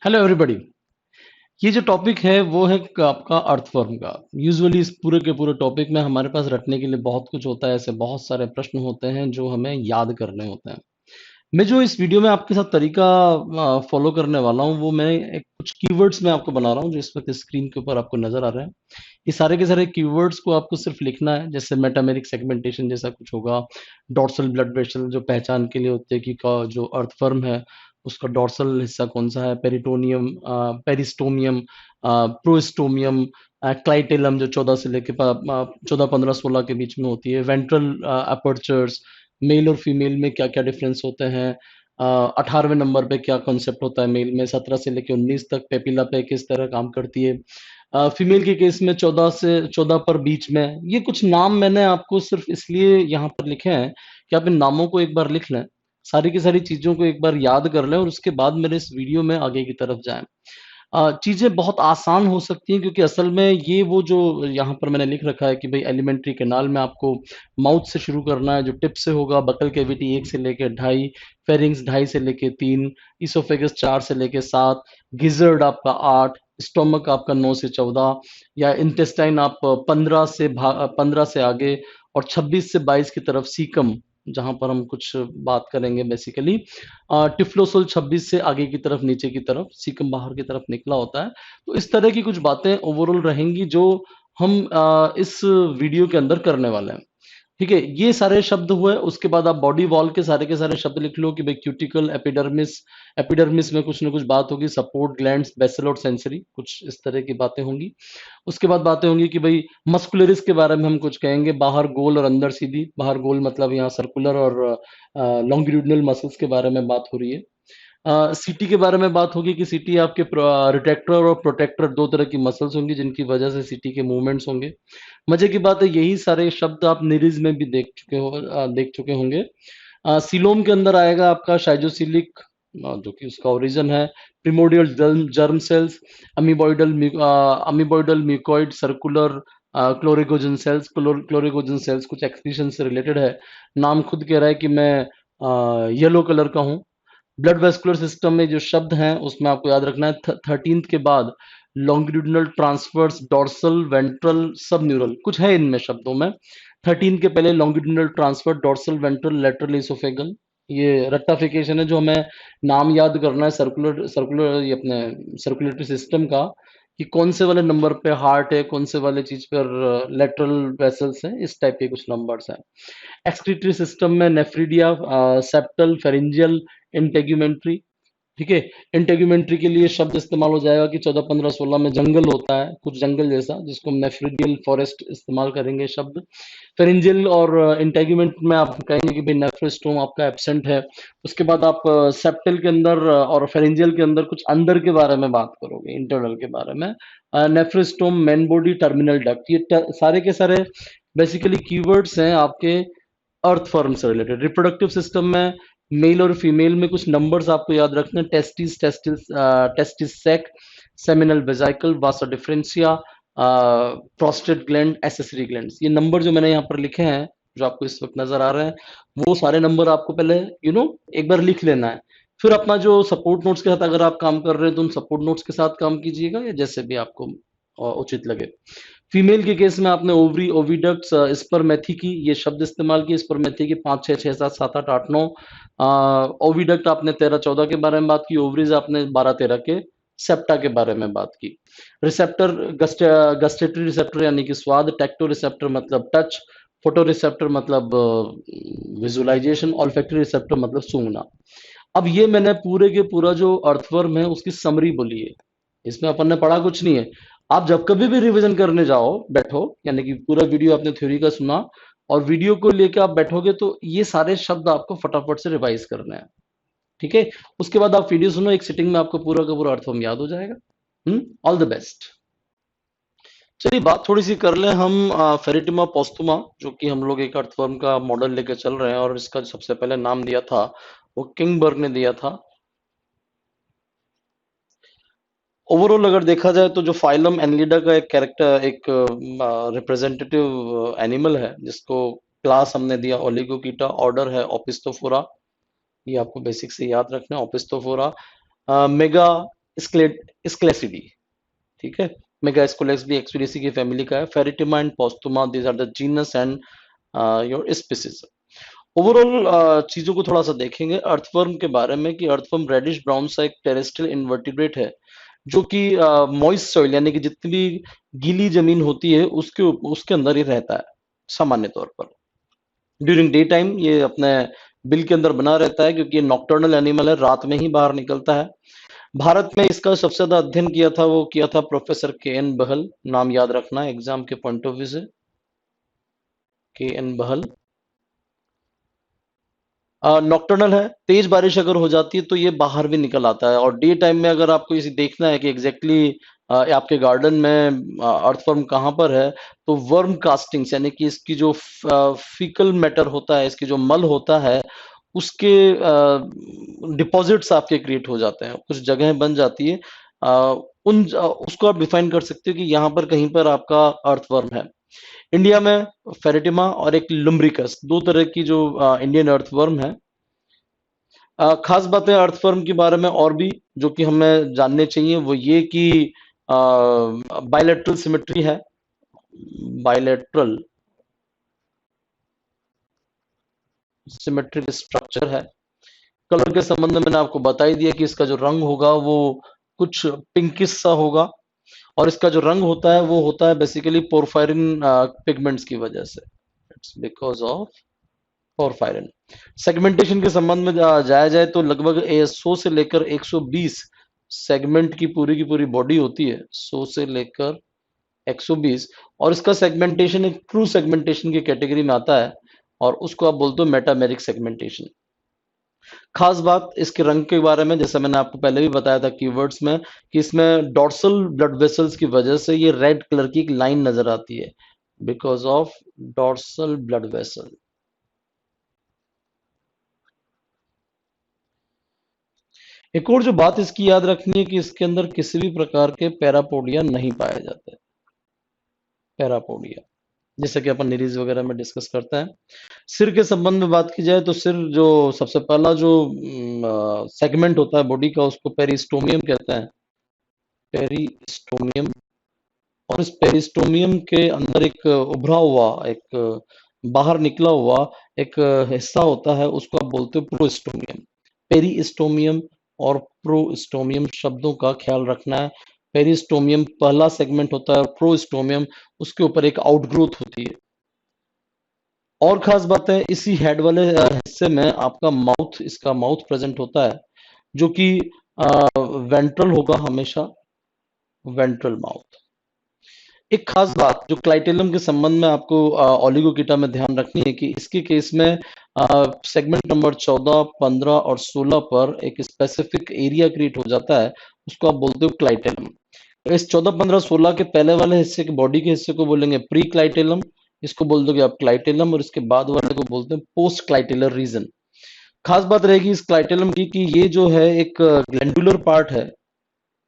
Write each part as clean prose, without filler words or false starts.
Hello everybody. ये जो topic है वो है आपका अर्थवर्म का। यूजुअली इस पूरे के पूरे टॉपिक में हमारे पास रटने के लिए बहुत कुछ होता है, ऐसे बहुत सारे प्रश्न होते हैं जो हमें याद करने होते हैं। मैं जो इस वीडियो में आपके साथ तरीका फॉलो करने वाला हूँ वो मैं एक कुछ कीवर्ड्स में आपको बना रहा हूँ जो इस वक्त स्क्रीन के ऊपर आपको नजर आ रहे हैं। ये सारे के सारे कीवर्ड्स को आपको सिर्फ लिखना है, जैसे मेटामेरिक सेगमेंटेशन जैसा कुछ होगा, डॉर्सल ब्लड वेसल जो पहचान के लिए होते हैं कि जो अर्थवर्म है उसका डॉर्सल हिस्सा कौन सा है, पेरिटोनियम, पेरिस्टोमियम, प्रोस्टोमियम, क्लाइटेलम जो 14 से लेके 14, 15, 16 के बीच में होती है, वेंट्रल अपर्चर्स, मेल और फीमेल में क्या क्या डिफरेंस होते हैं, 18वें नंबर पे क्या कॉन्सेप्ट होता है मेल में, 17 से लेके 19 तक पेपिला पे किस तरह काम करती है, फीमेल के केस में 14 से 14 पर बीच में। ये कुछ नाम मैंने आपको सिर्फ इसलिए यहाँ पर लिखे हैं कि आप इन नामों को एक बार लिख लें, सारी की सारी चीजों को एक बार याद कर लें और उसके बाद मेरे इस वीडियो में आगे की तरफ जाएं। चीजें बहुत आसान हो सकती हैं क्योंकि असल में ये वो जो यहाँ पर मैंने लिख रखा है कि भाई एलिमेंट्री कैनाल में आपको माउथ से शुरू करना है, जो टिप से होगा, बकल कैविटी 1 से लेके 2.5, फेरिंग्स 2.5 से लेके 3, इसोफेगस 4 से लेके 7, गिजर्ड आपका 8, स्टोमक आपका 9 से 14, या इंटेस्टाइन आप 15 से आगे, और 26 से 22 की तरफ सीकम, जहां पर हम कुछ बात करेंगे बेसिकली। टिफ्लोसोल 26 से आगे की तरफ, नीचे की तरफ, सीकम बाहर की तरफ निकला होता है। तो इस तरह की कुछ बातें ओवरऑल रहेंगी जो हम इस वीडियो के अंदर करने वाले हैं। ठीक है, ये सारे शब्द हुए। उसके बाद आप बॉडी वॉल के सारे शब्द लिख लो कि भाई क्यूटिकल, एपिडर्मिस, एपिडर्मिस में कुछ ना कुछ बात होगी, सपोर्ट ग्लैंड्स, बेसल और सेंसरी, कुछ इस तरह की बातें होंगी। उसके बाद बातें होंगी कि भाई मस्कुलरिस के बारे में हम कुछ कहेंगे, बाहर गोल और अंदर सीधी। बाहर गोल मतलब यहाँ सर्कुलर और लॉन्गिट्यूडिनल मसल्स के बारे में बात हो रही है। सीटी के बारे में बात होगी कि सीटी आपके रिट्रैक्टर और प्रोटेक्टर, दो तरह की मसल्स होंगी जिनकी वजह से सीटी के मूवमेंट्स होंगे। मजे की बात है यही सारे शब्द आप निरिज में भी देख चुके होंगे। सीलोम के अंदर आएगा आपका शाइजोसिलिक, जो कि उसका ओरिजिन है, primordial germ cells, amoeboidal mucoid, circular chloragogen cells. Chloragogen cells कुछ एक्सक्रीशन से रिलेटेड है। नाम खुद कह रहा है कि मैं येलो कलर का हूँ। ब्लड वेस्कुलर सिस्टम में जो शब्द हैं उसमें आपको याद रखना है 13th के बाद लॉन्गिट्यूडिनल, ट्रांसवर्स, डॉर्सल, वेंट्रल, सब न्यूरल, कुछ है इनमें शब्दों में। 13 के पहले longitudinal, transfer, dorsal, ventral, lateral, oesophageal. ये रट्टाफिकेशन है जो हमें नाम याद करना है सर्कुलर सर्कुलर ये अपने सर्कुलेटरी सिस्टम का, कि कौन से वाले नंबर पे हार्ट है, कौन से वाले चीज पर लेटरल वेसल्स हैं, इस टाइप के कुछ नंबर्स हैं। एक्सक्रीटरी सिस्टम में नेफ्रीडिया, सेप्टल, फेरिंजियल, इंटेग्यूमेंट्री। ठीक है, इंटेग्यूमेंट्री के लिए शब्द इस्तेमाल हो जाएगा कि 14, 15, 16 में जंगल होता है, कुछ जंगल जैसा, जिसको हम नेफ्रीडियल फॉरेस्ट इस्तेमाल करेंगे शब्द। फेरिंजियल और इंटेग्यूमेंट में आप कहेंगे कि भाई नेफ्रोस्टोम आपका एब्सेंट है। उसके बाद आप सेप्टल के अंदर और फेरिंजियल के अंदर कुछ अंदर के बारे में बात करोगे, इंटरनल के बारे में। Nephrostome, main body, terminal duct, ये सारे के सारे बेसिकली कीवर्ड्स हैं आपके अर्थ फॉर्म से रिलेटेड। रिप्रोडक्टिव सिस्टम में मेल और फीमेल में कुछ नंबर्स आपको याद रखने हैं, testis sac, seminal vesicle, vasa deferentia, prostate gland, accessory glands. ये नंबर जो मैंने यहाँ पर लिखे हैं, जो आपको इस वक्त नजर आ रहे हैं, वो सारे नंबर आपको पहले एक बार लिख लेना है। फिर अपना जो सपोर्ट नोट्स के साथ अगर आप काम कर रहे हैं तो उन सपोर्ट नोट्स के साथ काम कीजिएगा, या जैसे भी आपको उचित लगे। फीमेल के केस में आपने ओवरी, ओविडक्ट्स, स्पर्मेथी की ये शब्द इस्तेमाल किए। स्पर्मेथी के 5, 6, 6, 7, 7, 8, 8, 9। ओविडक्ट आपने 13, 14 के बारे में बात की। ओवरीज आपने 12, 13 के। सेप्टा के बारे में बात की। रिसेप्टर, गस्टेटरी रिसेप्टर यानी कि स्वाद, टेक्टो रिसेप्टर मतलब टच, फोटो रिसेप्टर मतलब विजुअलाइजेशन, ऑल्फैक्टरी रिसेप्टर मतलब सूंघना। अब ये मैंने पूरे के पूरा जो अर्थवर्म है उसकी समरी बोली है, इसमें अपन ने पढ़ा कुछ नहीं है। आप जब कभी भी रिवीजन करने जाओ बैठो, यानी कि पूरा वीडियो आपने थ्योरी का सुना और वीडियो को लेकर आप बैठोगे तो ये सारे शब्द आपको फटाफट से रिवाइज करने हैं। ठीक है, उसके बाद आप वीडियो सुनो, एक सिटिंग में आपको पूरा का पूरा अर्थवर्म याद हो जाएगा। All the best. चलिए बात थोड़ी सी कर लें हम फेरिटिमा पोस्टुमा, जो कि हम लोग एक अर्थवर्म का मॉडल लेके चल रहे हैं, और इसका जो सबसे पहले नाम दिया था वो किंगबर्ग ने दिया था। ओवरऑल अगर देखा जाए तो जो फाइलम एनलिडा का एक कैरेक्टर, एक रिप्रेजेंटेटिव एनिमल है, जिसको क्लास हमने दिया ओलिगोकीटा, ऑर्डर है ओपिस्टोफोरा। ये आपको बेसिक से याद रखना है, ओपिस्टोफोरा। मेगा स्क्लेसिडी, ठीक है। मेगा स्कोलेक्स भी एक्सपीडिसी की फैमिली का है। Pheretima and posthuma, these are the genus and your species. Overall चीजों को थोड़ा सा देखेंगे अर्थवर्म के बारे में कि अर्थवर्म रेडिश ब्राउन सा एक टेरेस्ट्रियल इन्वर्टिब्रेट है जो कि मॉइस्ट सॉइल यानी कि जितनी भी गीली जमीन होती है उसके अंदर ही रहता है सामान्य तौर पर। ड्यूरिंग डे टाइम ये अपने बिल के अंदर बना रहता है क्योंकि ये नॉक्टर्नल एनिमल है, रात में ही बाहर निकलता है। भारत में इसका सबसे ज्यादा अध्ययन किया था वो किया था प्रोफेसर के एन बहल, नाम याद रखना है एग्जाम के पॉइंट ऑफ व्यू से, के एन बहल। नॉक्टर्नल है, तेज बारिश अगर हो जाती है तो ये बाहर भी निकल आता है। और डे टाइम में अगर आपको इसे देखना है कि एग्जैक्टली आपके गार्डन में अर्थवर्म कहाँ पर है, तो वर्म कास्टिंग्स यानी कि इसकी जो फीकल मैटर होता है, इसकी जो मल होता है, उसके डिपॉजिट्स आपके क्रिएट हो जाते हैं, कुछ जगह बन जाती है। उसको आप डिफाइन कर सकते हो कि यहाँ पर कहीं पर आपका अर्थवर्म है। इंडिया में फेरेटिमा और एक लुम्ब्रिकस, दो तरह की जो इंडियन अर्थवर्म है। खास बातें अर्थवर्म के बारे में और भी जो कि हमें जानने चाहिए वो ये कि बायलैटरल सिमेट्री है, बायलैटरल सिमेट्रिक स्ट्रक्चर है। कलर के संबंध में मैंने आपको बता ही दिया कि इसका जो रंग होगा वो कुछ पिंकिश सा होगा, और इसका जो रंग होता है वो होता है बेसिकली पोरफायरिन पिगमेंट्स की वजह से, it's because of porphyrin. Segmentation के संबंध में जाया जाए तो लगभग 100 से लेकर 120 सेगमेंट की पूरी बॉडी होती है, 100 से लेकर 120, और इसका सेगमेंटेशन एक ट्रू सेगमेंटेशन की कैटेगरी में आता है और उसको आप बोलते हो मेटामेरिक सेगमेंटेशन। खास बात इसके रंग के बारे में, जैसा मैंने आपको पहले भी बताया था कीवर्ड्स में, कि इसमें डॉर्सल ब्लड वेसल्स की वजह से ये रेड कलर की एक लाइन नजर आती है, because of dorsal blood vessel. एक और जो बात इसकी याद रखनी है कि इसके अंदर किसी भी प्रकार के पैरापोडिया नहीं पाए जाते। पैरापोडिया जैसे कि अपन निरीज वगैरह में डिस्कस करते हैं। सिर के संबंध में बात की जाए तो सिर जो सबसे पहला जो सेगमेंट होता है बॉडी का उसको पेरिस्टोमियम कहते हैं, पेरिस्टोमियम। और इस पेरिस्टोमियम के अंदर एक उभरा हुआ, एक बाहर निकला हुआ एक हिस्सा होता है, उसको आप बोलते हो प्रोस्टोमियम। पेरिस्टोमियम और प्रोस्टोमियम शब्दों का ख्याल रखना है। पेरिस्टोमियम पहला सेगमेंट होता है और प्रोस्टोमियम उसके ऊपर एक आउटग्रोथ होती है। और खास बात है इसी हेड वाले हिस्से में आपका माउथ, इसका माउथ प्रेजेंट होता है जो कि वेंट्रल होगा हमेशा, वेंट्रल माउथ। एक खास बात जो क्लाइटेलम के संबंध में आपको ओलिगोकीटा में ध्यान रखनी है कि इसके केस में सेगमेंट नंबर 14, 15 और 16 पर एक स्पेसिफिक एरिया क्रिएट हो जाता है, उसको आप बोलते हो क्लाइटेलम। इस 14, 15, 16 के पहले वाले हिस्से के बॉडी के हिस्से को बोलेंगे प्री क्लाइटेलम, इसको बोल दोगे आप क्लाइटेलम, और इसके बाद वाले को बोलते हैं पोस्ट क्लाइटेलर रीजन। खास बात रहेगी इस क्लाइटेलम की कि ये जो है एक ग्लैंडुलर पार्ट है,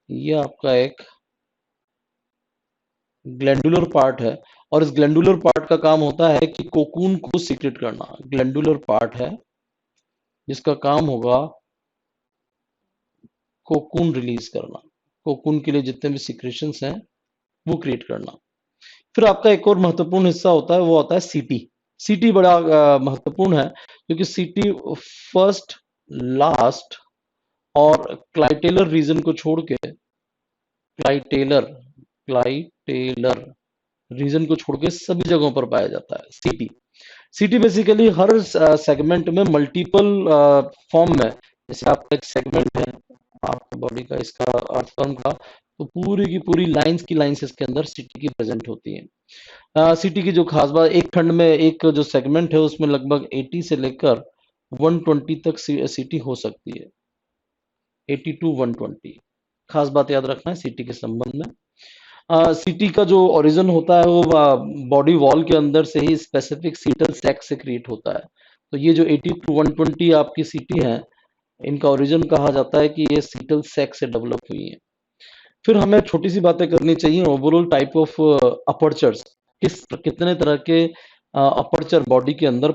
ये आपका एक ग्लैंडुलर पार्ट है, और इस ग्लैंडुलर पार्ट का काम होता है कि कोकून को सीक्रेट करना। ग्लैंडुलर पार्ट है जिसका काम होगा कोकून रिलीज करना, कोकून के लिए जितने भी सिक्रेशंस हैं वो क्रिएट करना। फिर आपका एक और महत्वपूर्ण हिस्सा होता है, वो होता है सीटी। सीटी बड़ा महत्वपूर्ण है क्योंकि सीटी फर्स्ट, लास्ट और क्लाइटेलर रीजन को छोड़ के, क्लाइटेलर क्लाइटेलर रीजन को छोड़ के सभी जगहों पर पाया जाता है सीटी। सीटी बेसिकली हर सेगमेंट में मल्टीपल फॉर्म में, जैसे आपका एक सेगमेंट है आपका बॉडी का, इसका अर्थवर्म का, तो पूरी की पूरी लाइंस की लाइंस इसके अंदर सीटी की प्रेजेंट होती है। सीटी की जो खास बात, एक खंड में एक जो सेगमेंट है उसमें लगभग 80 से लेकर 120 तक सीटी हो सकती है, 80 टू 120। खास बात याद रखना है सीटी के संबंध में। सीटी का जो ओरिजिन होता है वो बॉडी वॉल के अंदर से ही स्पेसिफिक सीटल सैक से क्रिएट होता है। तो ये जो 80 टू 120 आपकी सीटी है, इनका ओरिजिन कहा जाता है कि ये सीटल सैक से डेवलप हुई है। फिर हमें छोटी सी बातें करनी चाहिए ओवरऑल टाइप ऑफ अपर्चर्स, कितने तरह के अपर्चर बॉडी के अंदर